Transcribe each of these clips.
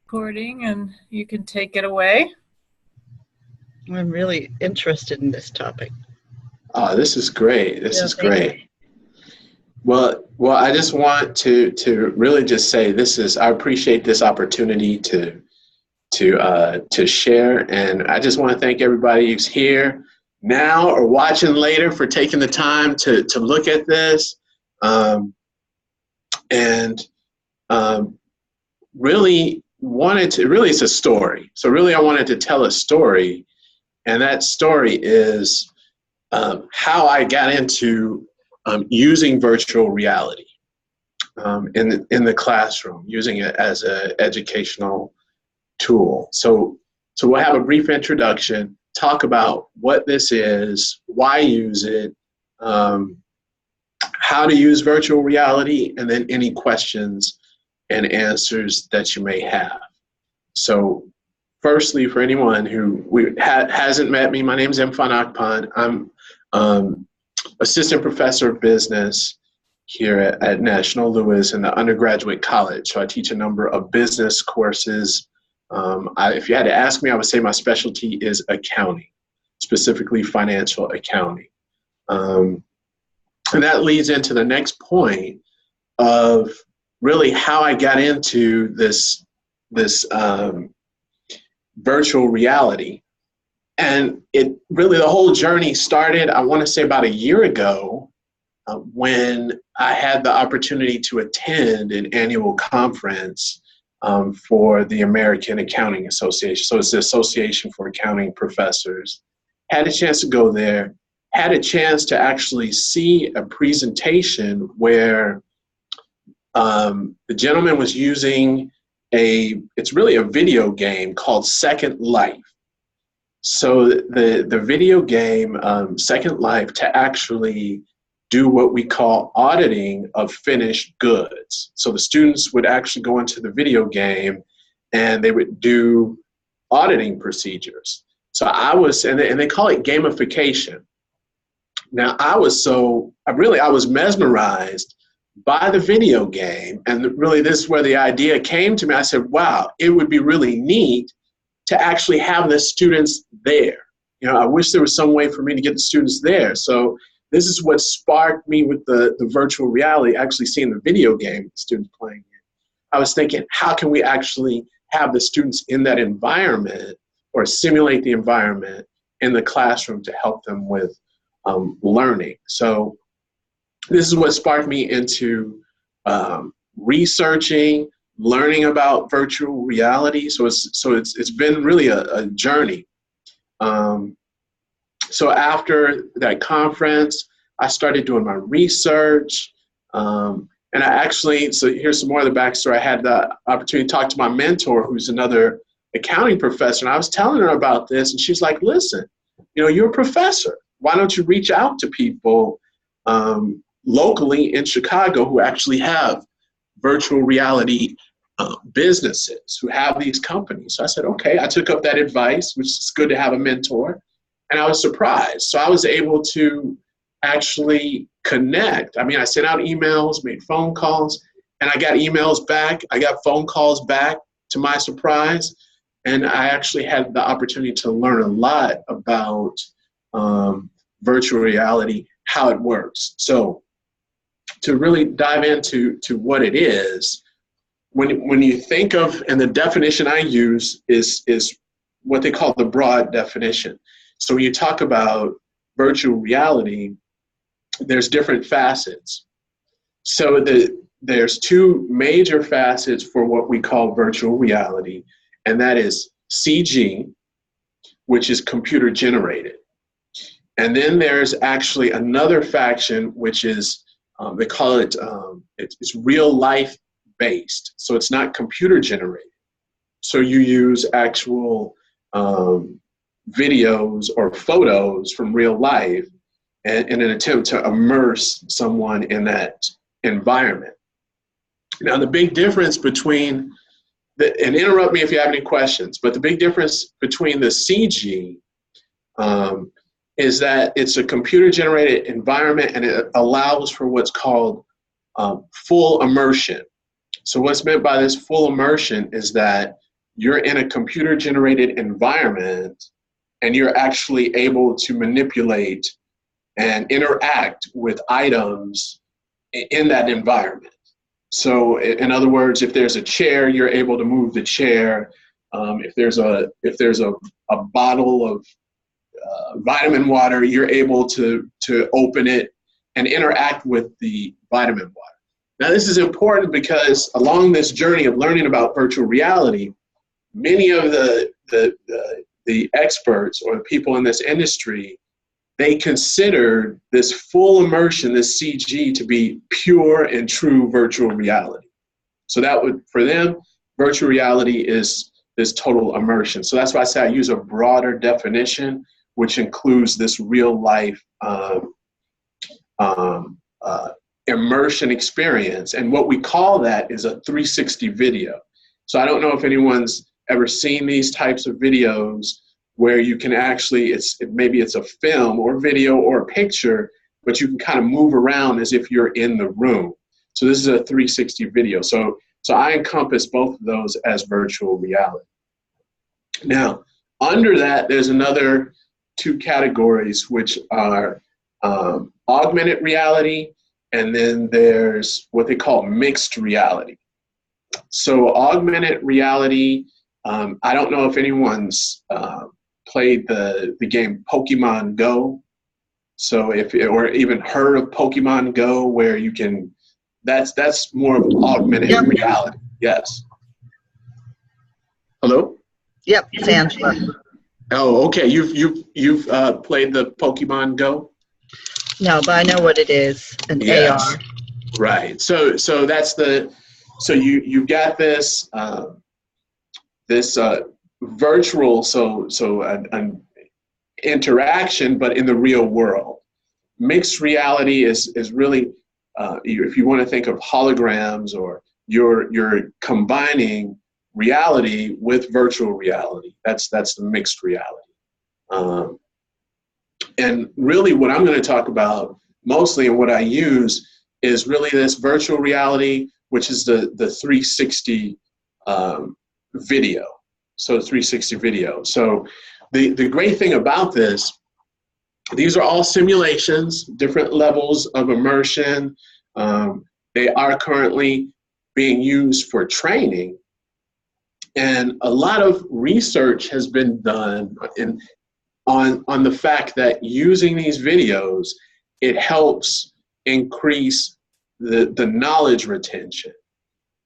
Recording, and you can take it away. I'm really interested in this topic. This is great. This Yeah, is thank you. great. Well, I just want to really just say I appreciate this opportunity to share, and I just want to thank everybody who's here now or watching later for taking the time to look at this, and really wanted to. Really, it's a story. So really, I wanted to tell a story, and that story is how I got into using virtual reality in the classroom, using it as an educational tool. So we'll have a brief introduction, talk about what this is, why use it, how to use virtual reality, and then any questions and answers that you may have. So firstly, for anyone who hasn't met me, my name is Mfon Akpan. I'm assistant professor of business here at National Louis in the undergraduate college. So I teach a number of business courses. If you had to ask me, I would say my specialty is accounting, specifically financial accounting. And that leads into the next point of really how I got into this virtual reality. And it really, the whole journey started, I want to say about a year ago, when I had the opportunity to attend an annual conference for the American Accounting Association. So it's the Association for Accounting Professors. Had a chance to go there, had a chance to actually see a presentation where the gentleman was using it's really a video game called Second Life. So the video game Second Life to actually do what we call auditing of finished goods. So the students would actually go into the video game and they would do auditing procedures. So and they call it gamification. Now I was mesmerized by the video game, and really this is where the idea came to me. I said, wow, it would be really neat to actually have the students there. I wish there was some way for me to get the students there. So this is what sparked me with the virtual reality, actually seeing the video game, the students playing it. I was thinking, how can we actually have the students in that environment or simulate the environment in the classroom to help them with learning? So this is what sparked me into researching, learning about virtual reality. So it's been really a journey. So after that conference, I started doing my research. And so here's some more of the backstory. I had the opportunity to talk to my mentor, who's another accounting professor. And I was telling her about this, and she's like, listen, you're a professor. Why don't you reach out to people locally in Chicago who actually have virtual reality businesses, who have these companies? So I said, okay. I took up that advice, which is good to have a mentor. And I was surprised. So I was able to actually connect. I sent out emails, made phone calls, and I got emails back. I got phone calls back, to my surprise. And I actually had the opportunity to learn a lot about virtual reality, how it works. So to really dive into what it is, when you think of, and the definition I use is what they call the broad definition. So when you talk about virtual reality, there's different facets. So there's two major facets for what we call virtual reality, and that is CG, which is computer generated. And then there's actually another faction, which is, they call it, it's real life based. So it's not computer generated. So you use actual videos or photos from real life in an attempt to immerse someone in that environment. Now, the big difference between, and interrupt me if you have any questions, but the big difference between the CG is that it's a computer-generated environment, and it allows for what's called full immersion. So what's meant by this full immersion is that you're in a computer-generated environment and you're actually able to manipulate and interact with items in that environment. So in other words, if there's a chair, you're able to move the chair. If there's a bottle of vitamin water, you're able to open it and interact with the vitamin water. Now, this is important because along this journey of learning about virtual reality, many of the experts or the people in this industry, they considered this full immersion, this CG, to be pure and true virtual reality. So that would, for them, virtual reality is this total immersion. So that's why I say I use a broader definition, which includes this real life immersion experience. And what we call that is a 360 video. So I don't know if anyone's ever seen these types of videos where you can actually, maybe it's a film or video or a picture, but you can kind of move around as if you're in the room. So this is a 360 video. So I encompass both of those as virtual reality. Now, under that, there's another two categories, which are augmented reality, and then there's what they call mixed reality. So augmented reality, I don't know if anyone's played the game Pokemon Go. So or even heard of Pokemon Go, where you can, that's more of augmented reality. Yes. Hello? Yep, it's Angela. Oh, okay. You've played the Pokemon Go? No, but I know what it is, an Yes. AR. Right. So that's so you've got this this virtual an interaction, but in the real world. Mixed reality is really if you want to think of holograms, or you're combining reality with virtual reality. That's the mixed reality. And really what I'm going to talk about mostly, and what I use, is really this virtual reality, which is the 360 video. So 360 video. So the great thing about this, these are all simulations, different levels of immersion. They are currently being used for training. And a lot of research has been done on the fact that using these videos, it helps increase the knowledge retention.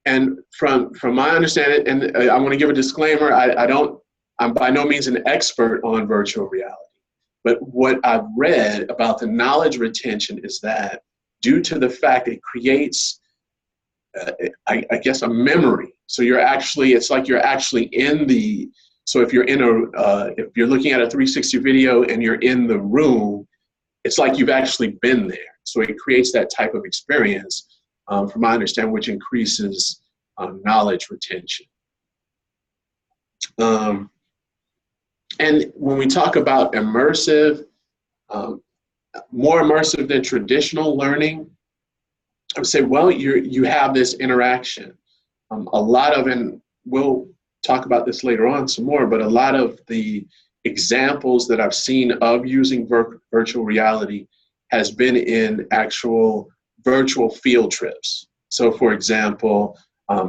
And from my understanding, and I want to give a disclaimer, I'm by no means an expert on virtual reality, but what I've read about the knowledge retention is that due to the fact it creates, I guess, a memory. So it's like you're actually in so if you're if you're looking at a 360 video and you're in the room, it's like you've actually been there. So it creates that type of experience, from my understanding, which increases knowledge retention. And when we talk about immersive, more immersive than traditional learning, I would say, well, you have this interaction. A lot of, and we'll talk about this later on some more, but a lot of the examples that I've seen of using virtual reality has been in actual virtual field trips. So for example,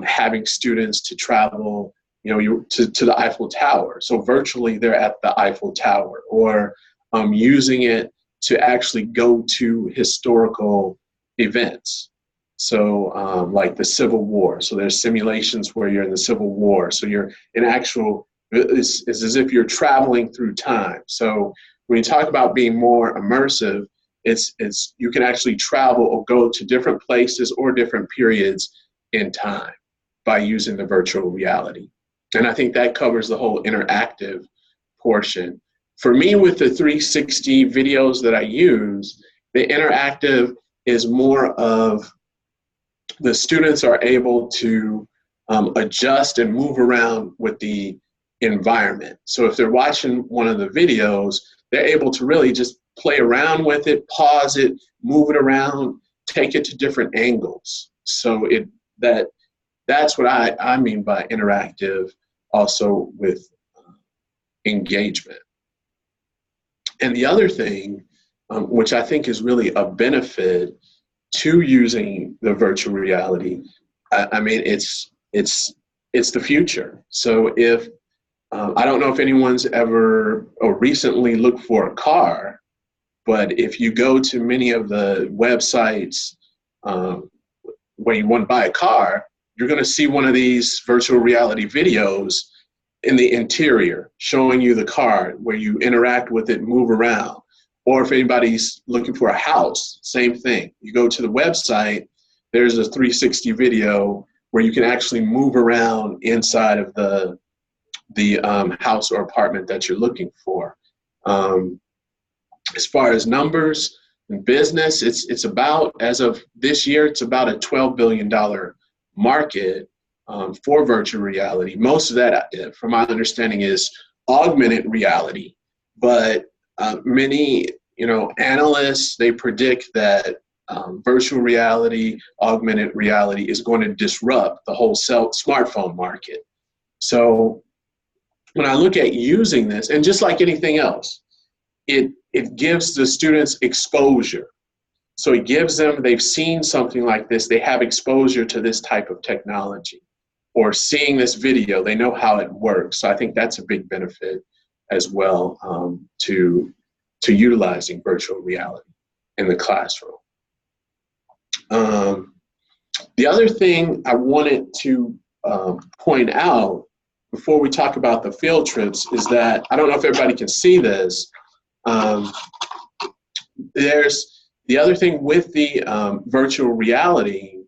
having students to travel, to the Eiffel Tower. So virtually they're at the Eiffel Tower, or using it to actually go to historical events. So like the Civil War. So there's simulations where you're in the Civil War. So you're in it's as if you're traveling through time. So when you talk about being more immersive, it's you can actually travel or go to different places or different periods in time by using the virtual reality. And I think that covers the whole interactive portion. For me, with the 360 videos that I use, the interactive is more of the students are able to adjust and move around with the environment. So if they're watching one of the videos, they're able to really just play around with it, pause it, move it around, take it to different angles. So that's what I mean by interactive. also with engagement. And the other thing, which I think is really a benefit to using the virtual reality, I mean, it's the future. So if I don't know if anyone's ever or recently looked for a car, but if you go to many of the websites where you want to buy a car, you're going to see one of these virtual reality videos in the interior showing you the car, where you interact with it, move around. Or if anybody's looking for a house, same thing. You go to the website, there's a 360 video where you can actually move around inside of the house or apartment that you're looking for. As far as numbers and business, it's about, as of this year, it's about a $12 billion market for virtual reality. Most of that, from my understanding, is augmented reality. But many, analysts, they predict that virtual reality, augmented reality is going to disrupt the whole smartphone market. So when I look at using this, and just like anything else, it gives the students exposure. So it gives them, they've seen something like this, they have exposure to this type of technology, or seeing this video, they know how it works. So I think that's a big benefit as well to utilizing virtual reality in the classroom. The other thing I wanted to point out before we talk about the field trips is that, I don't know if everybody can see this, there's the other thing with the virtual reality.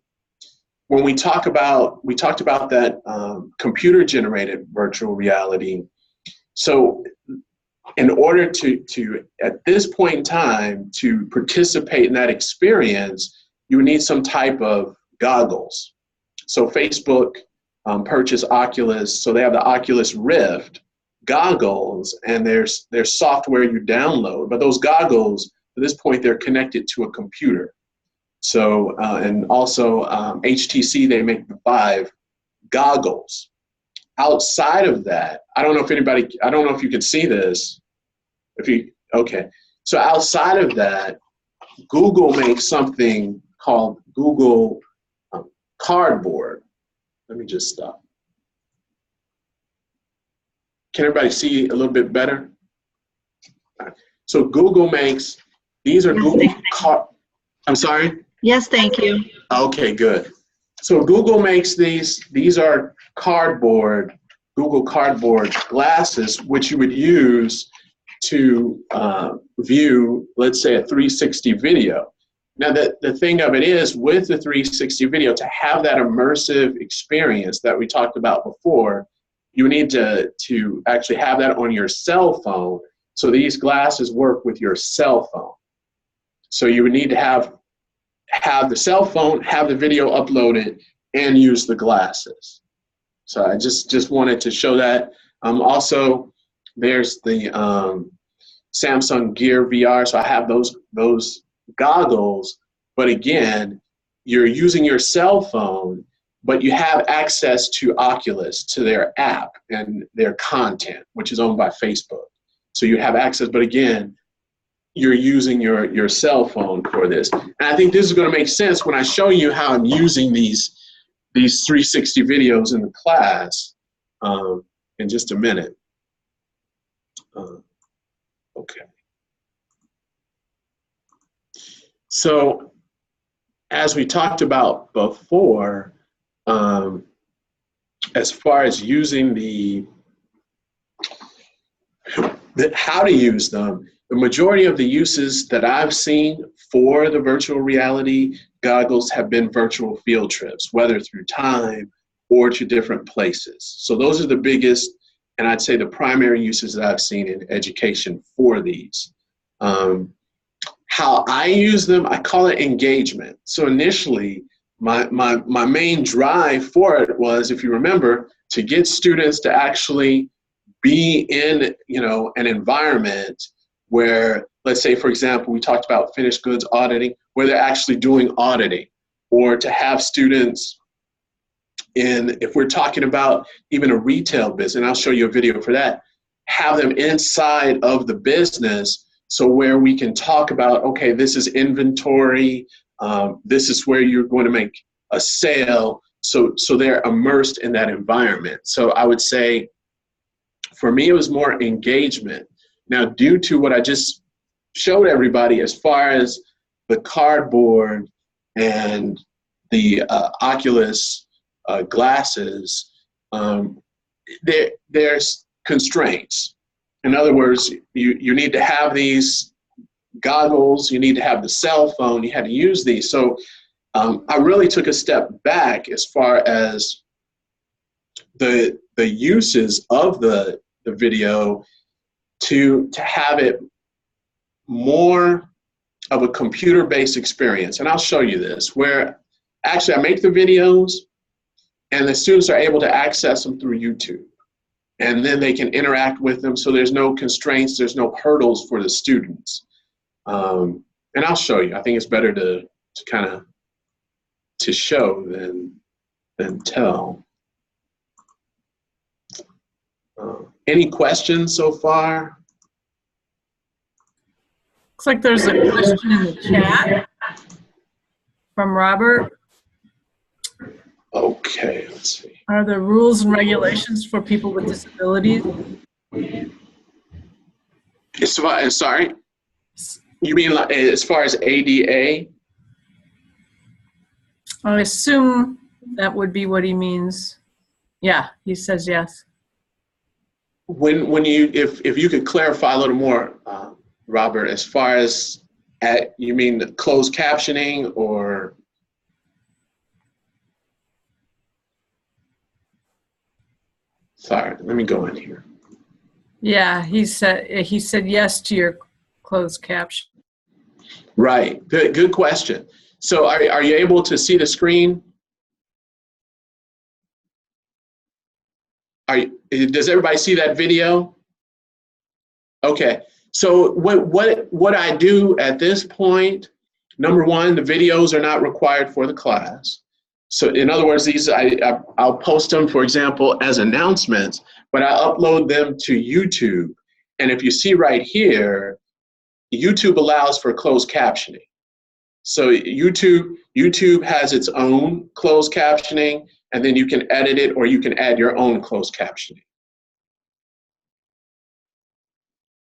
When we talked about that computer generated virtual reality. So in order to at this point in time to participate in that experience, you would need some type of goggles. So Facebook purchased Oculus, so they have the Oculus Rift goggles, and there's software you download, but those goggles, at this point, they're connected to a computer. So, and also HTC, they make the Vive goggles. Outside of that, I don't know if you can see this. Okay. So outside of that, Google makes something called Google Cardboard. Let me just stop. Can everybody see a little bit better? So Google makes, these are Google I'm sorry? Yes, thank you. Okay, good. So Google makes these are cardboard, Google Cardboard glasses, which you would use to view, let's say, a 360 video. Now, the thing of it is, with the 360 video, to have that immersive experience that we talked about before, you need to actually have that on your cell phone. So these glasses work with your cell phone. So you would need to have the cell phone, have the video uploaded, and use the glasses. So I just wanted to show that. Also, there's the Samsung Gear VR. So I have those goggles, but again, you're using your cell phone, but you have access to Oculus, to their app and their content, which is owned by Facebook. So you have access, but again, you're using your cell phone for this. And I think this is going to make sense when I show you how I'm using these 360 videos in the class in just a minute. Okay. So as we talked about before, as far as using how to use them, the majority of the uses that I've seen for the virtual reality goggles have been virtual field trips, whether through time or to different places. So those are the biggest, and I'd say the primary uses that I've seen in education for these. How I use them, I call it engagement. So initially, my main drive for it was, if you remember, to get students to actually be in an environment where, let's say, for example, we talked about finished goods auditing, where they're actually doing auditing, or to have students if we're talking about even a retail business, and I'll show you a video for that, have them inside of the business, so where we can talk about, okay, this is inventory, this is where you're going to make a sale, so they're immersed in that environment. So I would say, for me, it was more engagement. Now, due to what I just showed everybody as far as the cardboard and the Oculus glasses, there's constraints. In other words, you need to have these goggles, you need to have the cell phone, you had to use these. So I really took a step back as far as the uses of the video to have it more of a computer-based experience. And I'll show you this, where actually I make the videos and the students are able to access them through YouTube. And then they can interact with them, so there's no constraints, there's no hurdles for the students. And I'll show you. I think it's better to kind of to show than tell. Any questions so far? Looks like there's a question in the chat from Robert. Okay, let's see. Are there rules and regulations for people with disabilities? Sorry? You mean like, as far as ADA? I assume that would be what he means. Yeah, he says yes. When you, if you could clarify a little more, Robert, as far as you mean closed captioning or? Sorry, let me go in here. Yeah, he said yes to your closed caption. Right. Good question. So are you able to see the screen? Does everybody see that video? Okay. So what I do at this point, number one, the videos are not required for the class. So in other words, these I'll post them, for example, as announcements, but I upload them to YouTube. And if you see right here, YouTube allows for closed captioning. So YouTube has its own closed captioning, and then you can edit it or you can add your own closed captioning.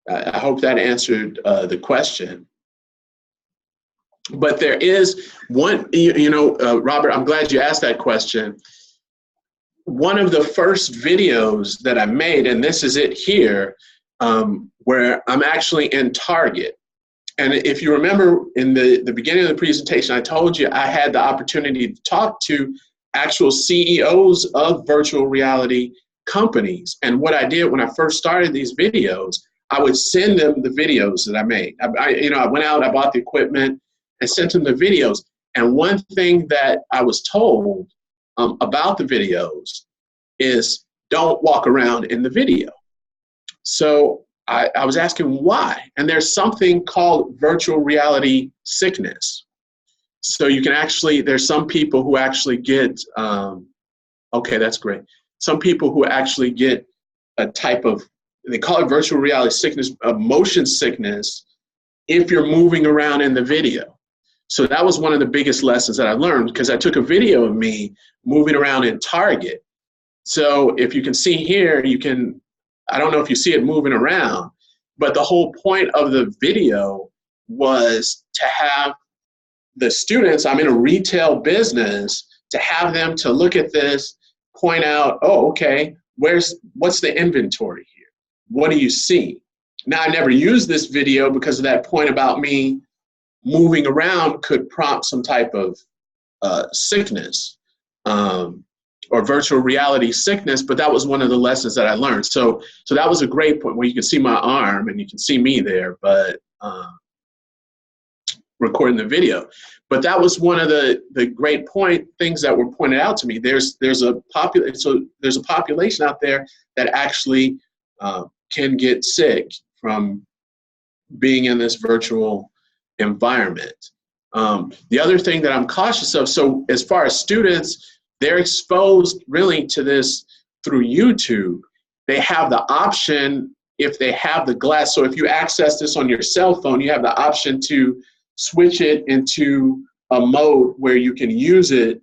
I hope that answered the question. But there is one, Robert, I'm glad you asked that question. One of the first videos that I made, and this is it here, where I'm actually in Target. And if you remember in the beginning of the presentation, I told you I had the opportunity to talk to actual CEOs of virtual reality companies. And what I did when I first started these videos, I would send them the videos that I made. I went out, I bought the equipment, and sent them the videos. And one thing that I was told about the videos is don't walk around in the video. So I was asking why. And there's something called virtual reality sickness. So you can actually, there's some people who actually get, okay, that's great. Some people who actually get a type of, they call it virtual reality sickness, motion sickness, if you're moving around in the video. So that was one of the biggest lessons that I learned, because I took a video of me moving around in Target. So if you can see here, I don't know if you see it moving around, but the whole point of the video was to have the students, I'm in a retail business, to have them to look at this, point out, oh, okay, what's the inventory here? What do you see? Now, I never used this video because of that point about me moving around could prompt some type of sickness or virtual reality sickness, but that was one of the lessons that I learned. So that was a great point where you can see my arm and you can see me there, but recording the video. But that was one of the great things that were pointed out to me. There's a population out there that actually can get sick from being in this virtual environment. The other thing that I'm cautious of, so as far as students, they're exposed really to this through YouTube. They have the option, if they have the glass, so if you access this on your cell phone, you have the option to switch it into a mode where you can use it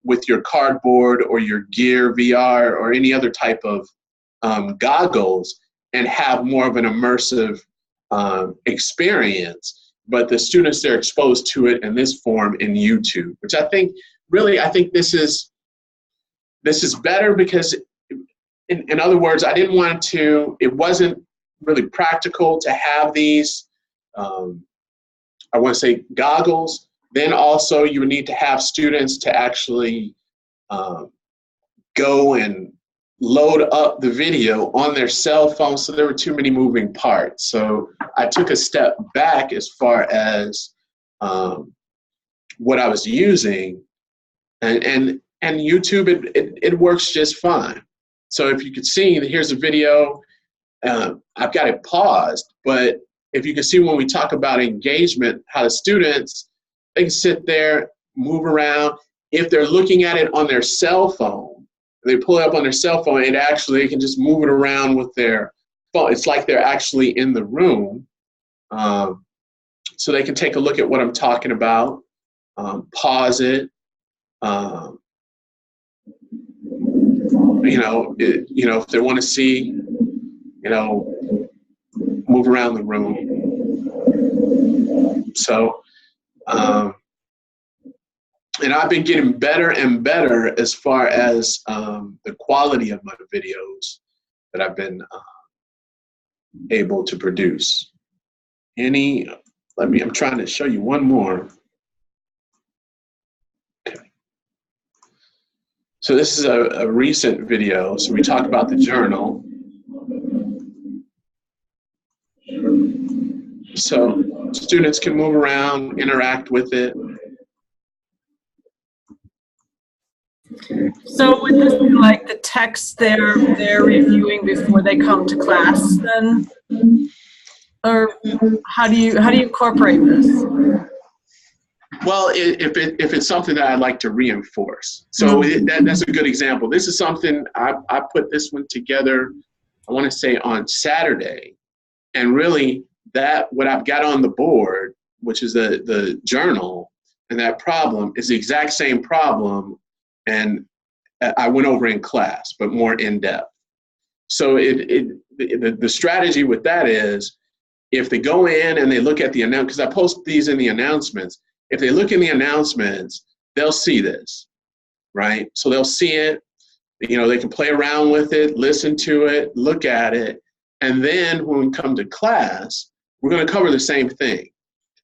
with your cardboard or your Gear VR or any other type of goggles, and have more of an immersive experience. But the students, they're exposed to it in this form in YouTube, which I think this is better because, in other words, it wasn't really practical to have these, I want to say, goggles. Then also you would need to have students to actually go and load up the video on their cell phone, so there were too many moving parts. So I took a step back as far as what I was using, and YouTube, it works just fine. So if you could see, here's a video. I've got it paused, but if you can see when we talk about engagement, how the students, they can sit there, move around. If they're looking at it on their cell phone, they pull it up on their cell phone, and actually they can just move it around with their phone. It's like they're actually in the room. So they can take a look at what I'm talking about, pause it, if they want to see, move around the room. So, and I've been getting better and better as far as the quality of my videos that I've been able to produce. I'm trying to show you one more. Okay. So this is a recent video. So we talk about the journal. So students can move around, interact with it. So would this be like the text they're reviewing before they come to class then? Or how do you incorporate this? Well, if it's something that I'd like to reinforce. So that's a good example. This is something, I put this one together, I want to say on Saturday. And really, what I've got on the board, which is the journal, and that problem is the exact same problem, and I went over in class, but more in depth. So the strategy with that is, if they go in and they look at the announcement, because I post these in the announcements, if they look in the announcements, they'll see this, right? So they'll see it, they can play around with it, listen to it, look at it, and then when we come to class, we're going to cover the same thing.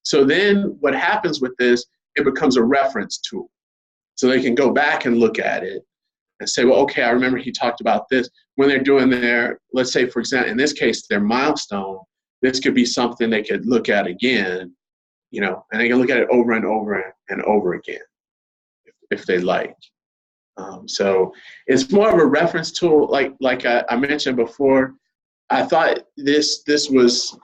So then what happens with this, it becomes a reference tool. So they can go back and look at it and say, well, okay, I remember he talked about this. When they're doing let's say, for example, in this case, their milestone, this could be something they could look at again, and they can look at it over and over and over again if they like. So it's more of a reference tool. Like I mentioned before, I thought this was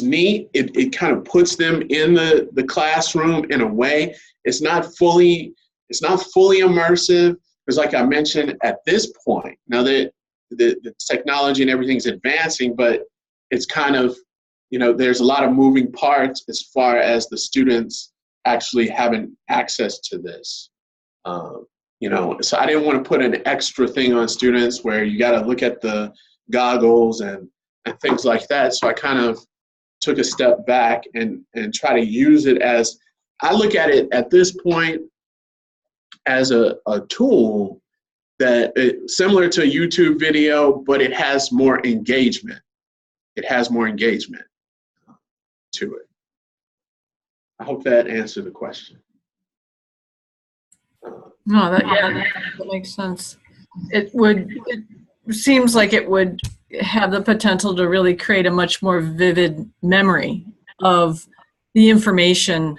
neat. It kind of puts them in the classroom in a way. It's not fully immersive, because like I mentioned, at this point, now that the technology and everything's advancing, but it's kind of, there's a lot of moving parts as far as the students actually having access to this. So I didn't want to put an extra thing on students where you got to look at the goggles and things like that. So I kind of took a step back and try to use it as, I look at it at this point as a tool that similar to a YouTube video, but it has more engagement. It has more engagement to it. I hope that answered the question. No, that makes sense. It seems like it would have the potential to really create a much more vivid memory of the information,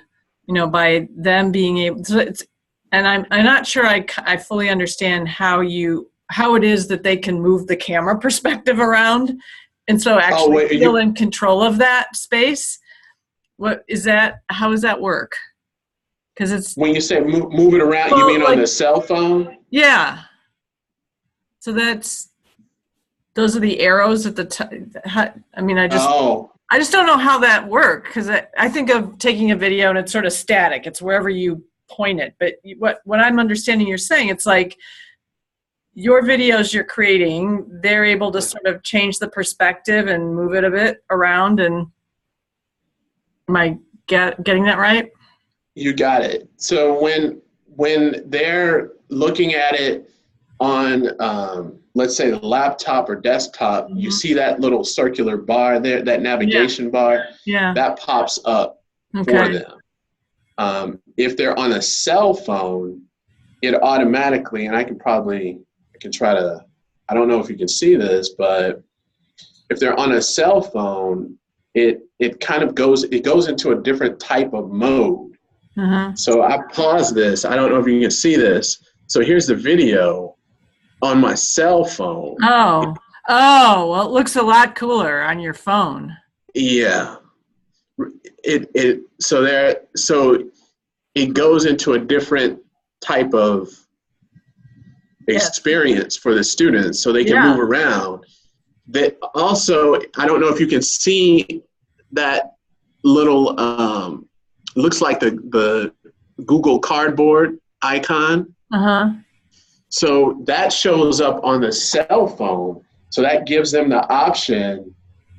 by them being able to. And I'm not sure I fully understand how it is that they can move the camera perspective around, and so actually feel in control of that space. What is that? How does that work? Because it's, When you say move it around, you well, mean on like, the cell phone? yeah. So those are the arrows at the I mean, Oh, I just don't know how that works, because I think of taking a video and it's sort of static. It's wherever you point it. But what I'm understanding you're saying, it's like your videos you're creating, they're able to sort of change the perspective and move it a bit around. And am I getting that right? you got it. So when they're looking at it on, let's say the laptop or desktop, you see that little circular bar there, that navigation bar, Yeah. that pops up for Okay. them. If they're on a cell phone, it automatically, and I can try to, I don't know if you can see this, but if they're on a cell phone, it kind of goes into a different type of mode. Uh-huh. So I pause this. I don't know if you can see this. So here's the video on my cell phone. Oh, well, it looks a lot cooler on your phone. Yeah. So it goes into a different type of experience for the students, so they can move around. That also, I don't know if you can see that little looks like the Google Cardboard icon. Uh-huh. So that shows up on the cell phone. So that gives them the option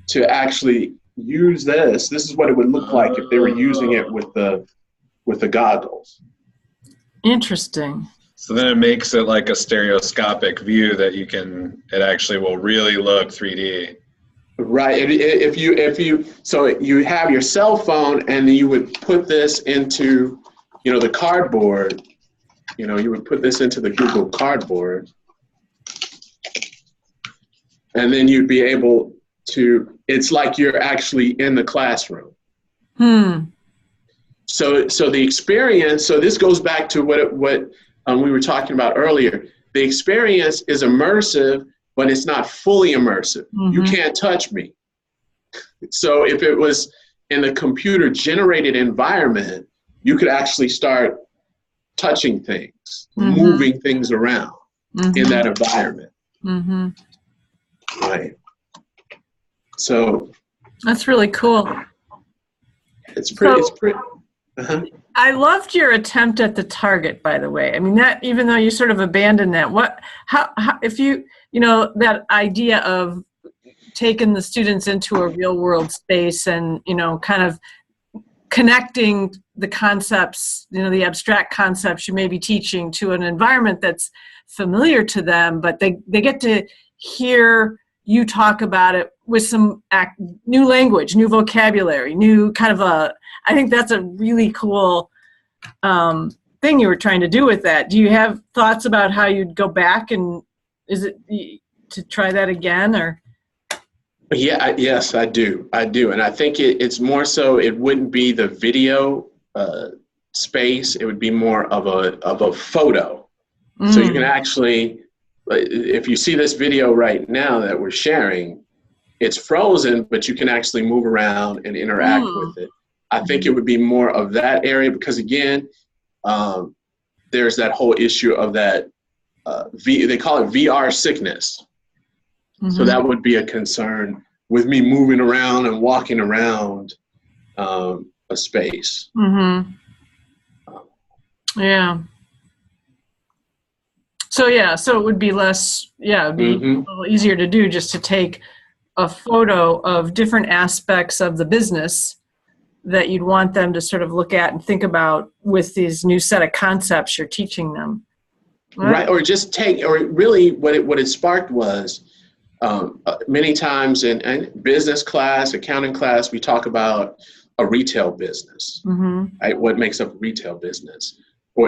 to actually use this. This is what it would look like if they were using it with the goggles. Interesting. So then it makes it like a stereoscopic view that it actually will really look 3D. Right. So you have your cell phone and you would put this into, the cardboard, you would put this into the Google Cardboard, and then you'd be able to, it's like you're actually in the classroom. So the experience, so this goes back to what we were talking about earlier. The experience is immersive, but it's not fully immersive. Mm-hmm. You can't touch me. So if it was in a computer generated environment, you could actually start touching things, moving things around in that environment. Mm-hmm. Right. So that's really cool. It's pretty. Uh-huh. I loved your attempt at the target, by the way. I mean, that, even though you sort of abandoned that, how if that idea of taking the students into a real world space and, kind of connecting the concepts, the abstract concepts you may be teaching to an environment that's familiar to them, but they get to hear you talk about it with some new language, new vocabulary, new kind of I think that's a really cool thing you were trying to do with that. Do you have thoughts about how you'd go back, and is it to try that again, or? Yeah, yes, I do. And I think it's more so, it wouldn't be the video space. It would be more of a photo. So you can actually, if you see this video right now that we're sharing, it's frozen, but you can actually move around and interact with it. I think it would be more of that area because, again, there's that whole issue of that, they call it VR sickness. So that would be a concern with me moving around and walking around a space. Yeah. So it would be less, it would be a little easier to do, just to take a photo of different aspects of the business that you'd want them to sort of look at and think about with these new set of concepts you're teaching them. Right. Or just really what it sparked was, many times in business class, accounting class, we talk about a retail business, right? What makes up a retail business?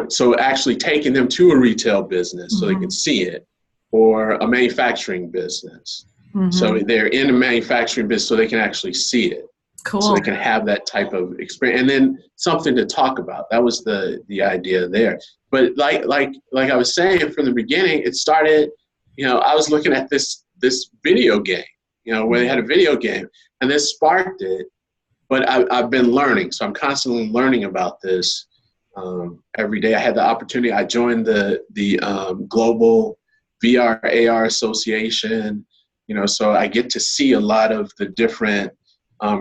So actually taking them to a retail business so they can see it, or a manufacturing business. So they're in a manufacturing business so they can actually see it. Cool. So they can have that type of experience, and then something to talk about. That was the idea there. But like I was saying from the beginning, it started, I was looking at this video game, where they had a video game, and this sparked it. But I've been learning, so I'm constantly learning about this. every day. I had the opportunity. I joined the Global VR AR Association. So I get to see a lot of the different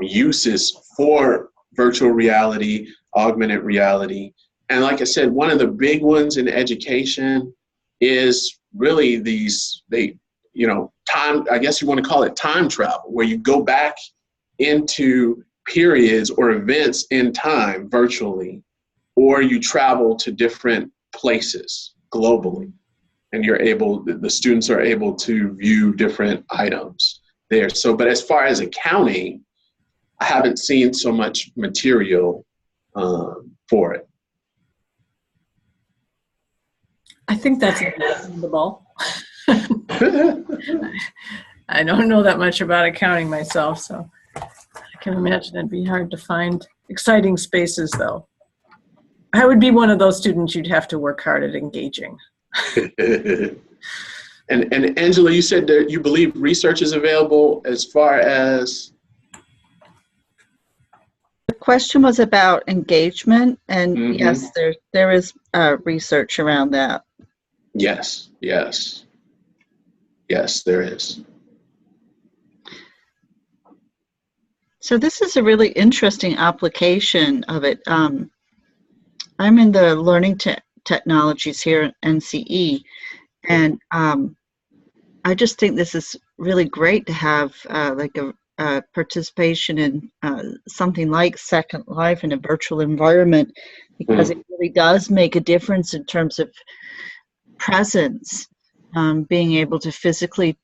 uses for virtual reality, augmented reality. And like I said, one of the big ones in education is really time, I guess you want to call it time travel, where you go back into periods or events in time virtually, or you travel to different places globally, and the students are able to view different items there. So, but as far as accounting, I haven't seen so much material for it. I think that's understandable. I don't know that much about accounting myself, so I can imagine it'd be hard to find exciting spaces, though. I would be one of those students you'd have to work hard at engaging. And Angela, you said that you believe research is available as far as? The question was about engagement, and yes, there is research around that. Yes, there is. So this is a really interesting application of it. I'm in the learning technologies here at NCE, and I just think this is really great to have like a participation in something like Second Life in a virtual environment, because it really does make a difference in terms of presence, being able to physically,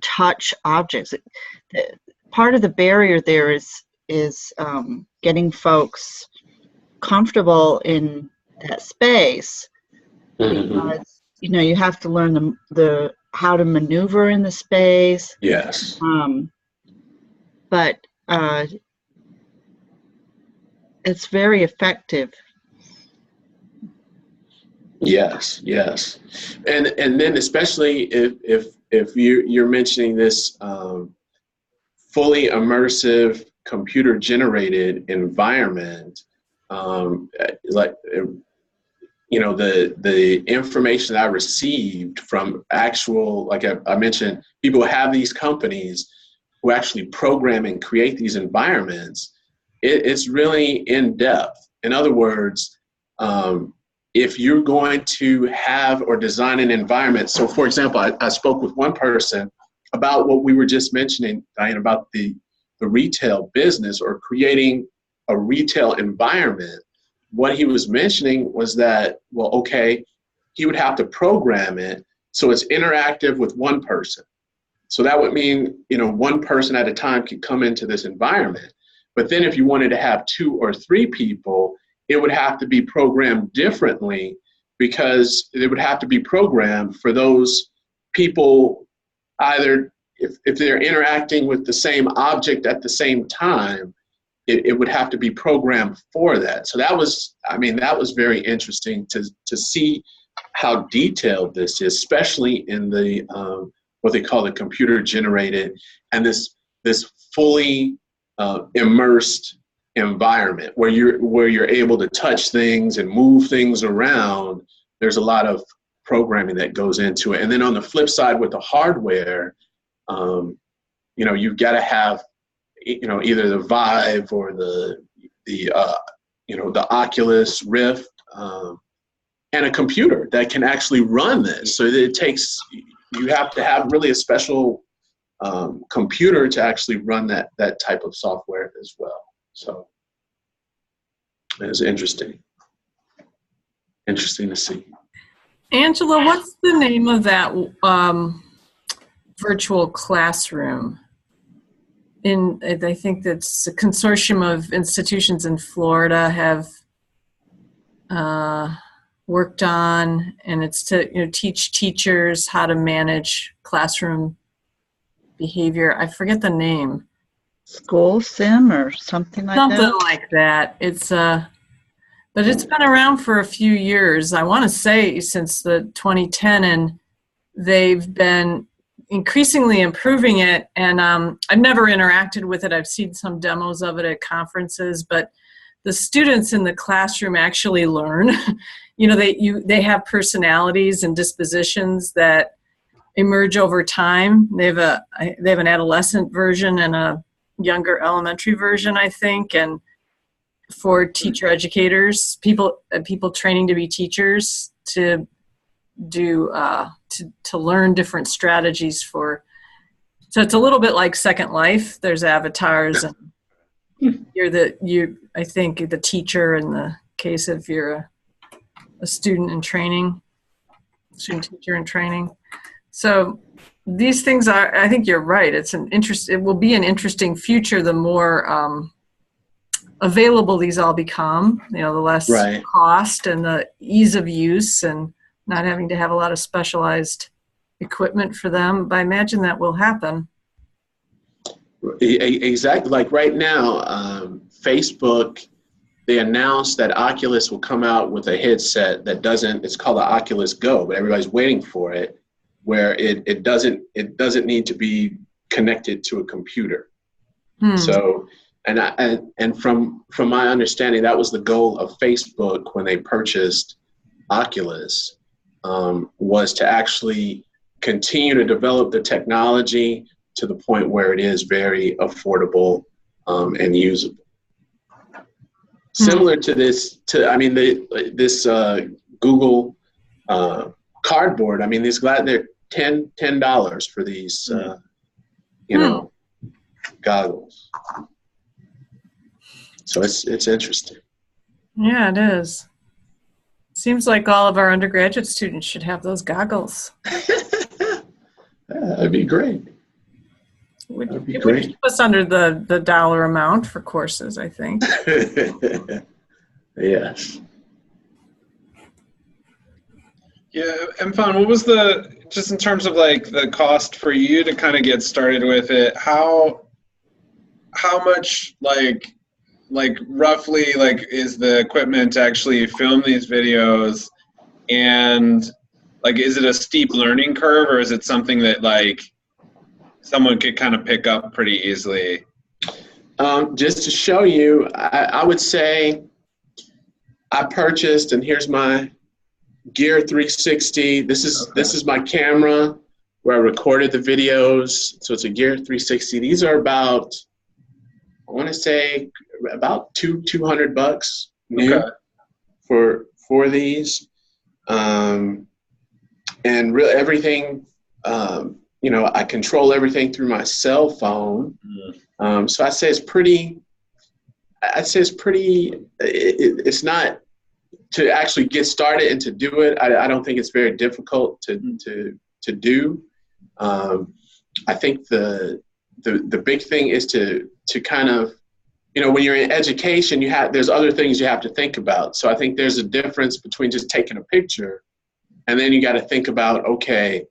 touch objects. Part of the barrier there is getting folks comfortable in that space, because you have to learn the how to maneuver in the space. Yes. But it's very effective. Yes, and then especially if you're mentioning this fully immersive computer generated environment, like the information I received from actual, like I mentioned, people have these companies who actually program and create these environments. It's really in depth. In other words, if you're going to have or design an environment, so for example, I spoke with one person about what we were just mentioning, Diane, about the retail business or creating a retail environment. What he was mentioning was that, well, okay, he would have to program it so it's interactive with one person. So that would mean, one person at a time could come into this environment. But then if you wanted to have 2 or 3 people, it would have to be programmed differently, because it would have to be programmed for those people, either if they're interacting with the same object at the same time, it would have to be programmed for that. So that was very interesting to see how detailed this is, especially in the what they call the computer generated and this fully immersed environment where you're able to touch things and move things around. There's a lot of programming that goes into it. And then on the flip side with the hardware, you've got to have either the Vive or the Oculus Rift, and a computer that can actually run this. So that you have to have really a special computer to actually run that type of software as well. So it was interesting to see. Angela, what's the name of that virtual classroom? I think that's a consortium of institutions in Florida have worked on, and it's to teach teachers how to manage classroom behavior. I forget the name. School Sim or something like that? Something like that. It's but it's been around for a few years. I want to say since the 2010, and they've been increasingly improving it. And I've never interacted with it. I've seen some demos of it at conferences, but the students in the classroom actually learn. You know, they have personalities and dispositions that emerge over time. They have an adolescent version and a younger elementary version, I think, and for teacher educators, people training to be teachers, to do to learn different strategies for. So it's a little bit like Second Life. There's avatars, and I think the teacher in the case if you're a student in training, student teacher in training. So these things are, I think you're right. It will be an interesting future the more available these all become, you know, the less cost and the ease of use and not having to have a lot of specialized equipment for them. But I imagine that will happen. Exactly. Like right now, Facebook, they announced that Oculus will come out with a headset that it's called the Oculus Go, but everybody's waiting for it, where it doesn't need to be connected to a computer. So, and from my understanding, that was the goal of Facebook when they purchased Oculus, was to actually continue to develop the technology to the point where it is very affordable and usable. Similar to this, this Google Cardboard. I mean, they're $10 for these, goggles. So it's interesting. Yeah, it is. Seems like all of our undergraduate students should have those goggles. That'd be great. It would keep us under the dollar amount for courses, I think. Yes. Yeah, Mfon, what was just in terms of like the cost for you to kind of get started with it, how much like roughly like is the equipment to actually film these videos, and like is it a steep learning curve, or is it something that like someone could kind of pick up pretty easily? Just to show you, I would say I purchased, and here's my Gear 360. This is my camera where I recorded the videos. So it's a Gear 360. These are about, I want to say about $200 new for these. And really everything, I control everything through my cell phone. So I'd say it's pretty, it's not, to actually get started and to do it, I don't think it's very difficult to do. I think the big thing is to kind of, when you're in education, there's other things you have to think about. So I think there's a difference between just taking a picture, and then you got to think about, okay,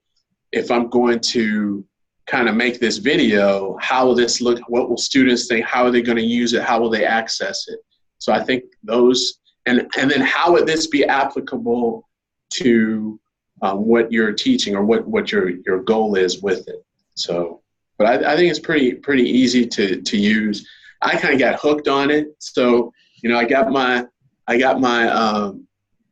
if I'm going to kind of make this video, how will this look? What will students think? How are they going to use it? How will they access it? So I think those, and then how would this be applicable to what you're teaching, or what your goal is with it? So, but I think it's pretty easy to use. I kind of got hooked on it. So, I got my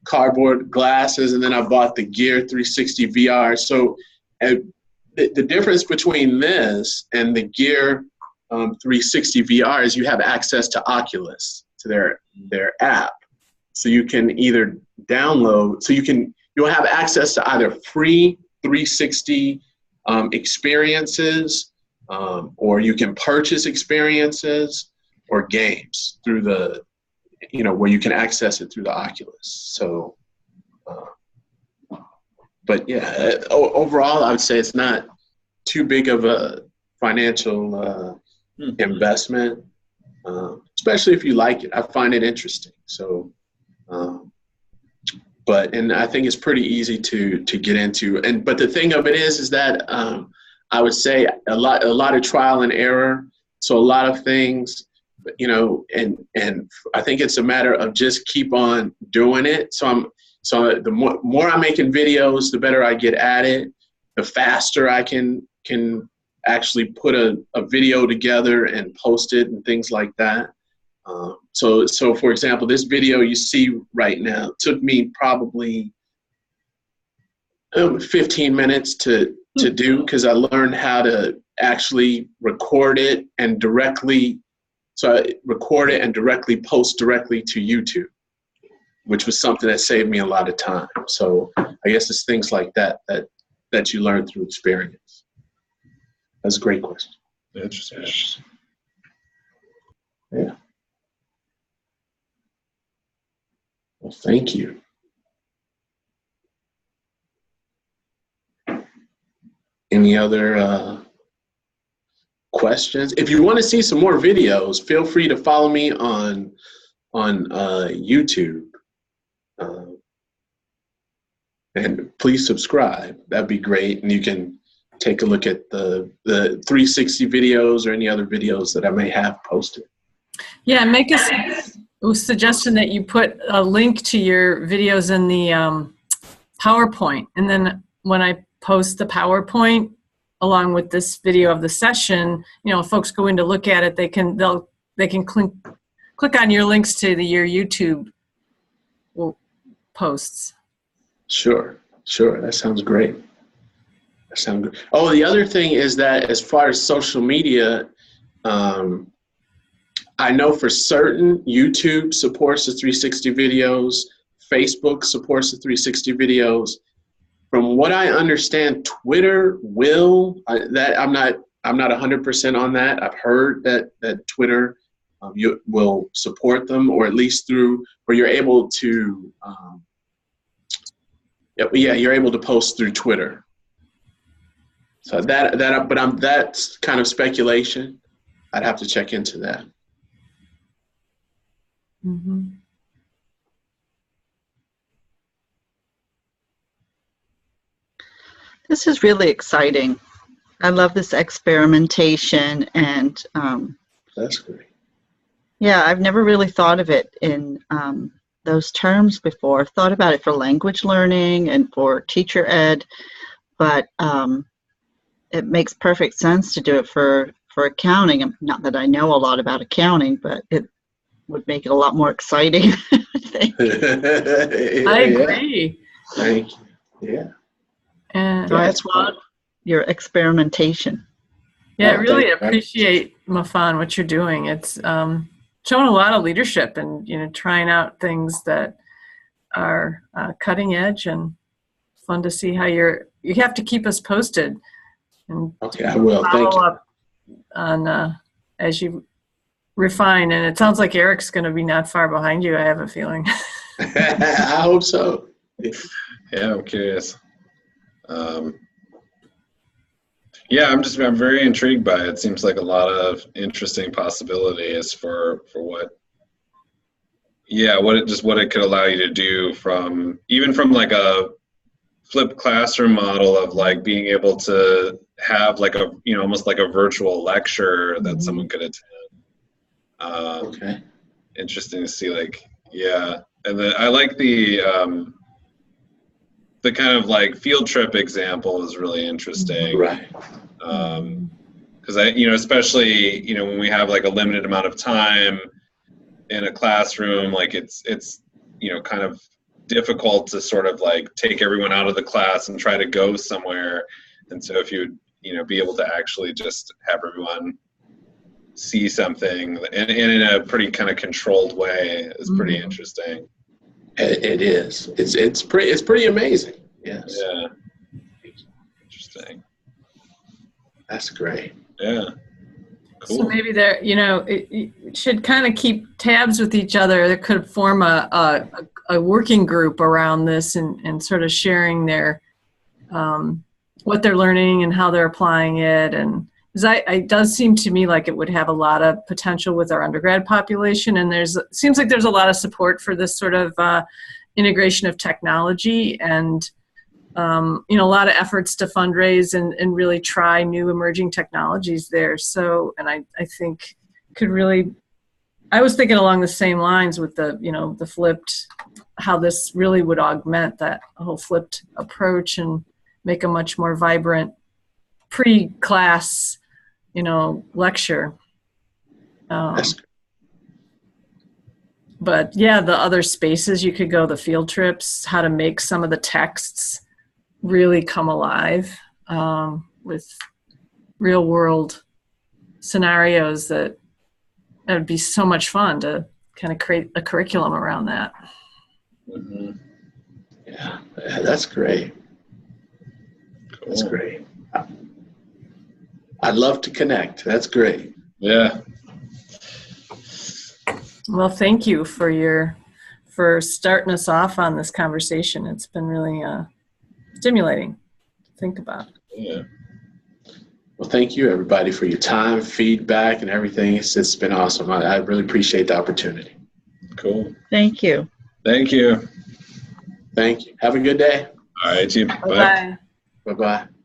cardboard glasses, and then I bought the Gear 360 VR. So the difference between this and the Gear 360 VR is you have access to Oculus, to their app. So you can either download, you'll have access to either free 360 experiences, or you can purchase experiences or games through where you can access it through the Oculus. So, but yeah, overall, I would say it's not too big of a financial investment, especially if you like it. I find it interesting. So, and I think it's pretty easy to get into. But the thing of it is that I would say a lot of trial and error. So a lot of things, and I think it's a matter of just keep on doing it. So the more I'm making videos, the better I get at it, the faster I can actually put a video together and post it and things like that. So for example, this video you see right now took me probably 15 minutes to do, because I learned how to actually record it and directly post directly to YouTube, which was something that saved me a lot of time. So I guess it's things like that you learn through experience. That's a great question. Interesting. Yeah. Well, thank you. Any other questions? If you want to see some more videos, feel free to follow me on YouTube. And please subscribe. That'd be great. And you can take a look at the 360 videos or any other videos that I may have posted. Yeah, make a suggestion that you put a link to your videos in the PowerPoint. And then when I post the PowerPoint along with this video of the session, if folks go in to look at it, they can click on your links to your YouTube posts. Sure. That sounds great. Oh, the other thing is that as far as social media, I know for certain YouTube supports the 360 videos, Facebook supports the 360 videos. From what I understand, Twitter will. I'm not 100% on that. I've heard that Twitter you will support them, or at least through where you're able to. You're able to post through Twitter. So that's kind of speculation. I'd have to check into that. Mm-hmm. This is really exciting. I love this experimentation, and that's great. Yeah, I've never really thought of it in those terms before. I've thought about it for language learning and for teacher ed, but it makes perfect sense to do it for accounting. Not that I know a lot about accounting, but it would make it a lot more exciting, I think. I agree. Thank you. Yeah. And so I applaud your experimentation. Yeah, I really appreciate, Mfon, what you're doing. It's showing a lot of leadership and trying out things that are cutting edge, and fun to see how you have to keep us posted. And okay, I will. Thank you. Up on as you refine, and it sounds like Eric's going to be not far behind you. I have a feeling. I hope so. Yeah, I'm curious. Yeah, I'm very intrigued by it. It seems like a lot of interesting possibilities for what it could allow you to do, from like a flipped classroom model of like being able to have like a almost like a virtual lecture that someone could attend. Okay. Interesting to see, and then I like the kind of like field trip example is really interesting. Right. Because especially when we have like a limited amount of time in a classroom, like it's kind of difficult to sort of like take everyone out of the class and try to go somewhere. And so if you would be able to actually just have everyone see something and in a pretty kind of controlled way is pretty interesting. It is. It's pretty amazing. Yes. Yeah. Interesting. That's great. Yeah. Cool. So maybe there, it should kind of keep tabs with each other. That could form a working group around this and sort of sharing their what they're learning and how they're applying it. And it does seem to me like it would have a lot of potential with our undergrad population. And seems like there's a lot of support for this sort of integration of technology, and a lot of efforts to fundraise and really try new emerging technologies there. So, and I think could really, I was thinking along the same lines with the flipped, how this really would augment that whole flipped approach and make a much more vibrant pre-class, lecture. But yeah, the other spaces you could go, the field trips, how to make some of the texts really come alive with real world scenarios that would be so much fun to kind of create a curriculum around that. Mm-hmm. Yeah, that's great. Cool. That's great. I'd love to connect. That's great. Yeah. Well, thank you for starting us off on this conversation. It's been really stimulating to think about. Yeah. Well, thank you, everybody, for your time, feedback, and everything. It's been awesome. I really appreciate the opportunity. Cool. Thank you. Thank you. Thank you. Have a good day. All right, team. Bye-bye. Bye-bye.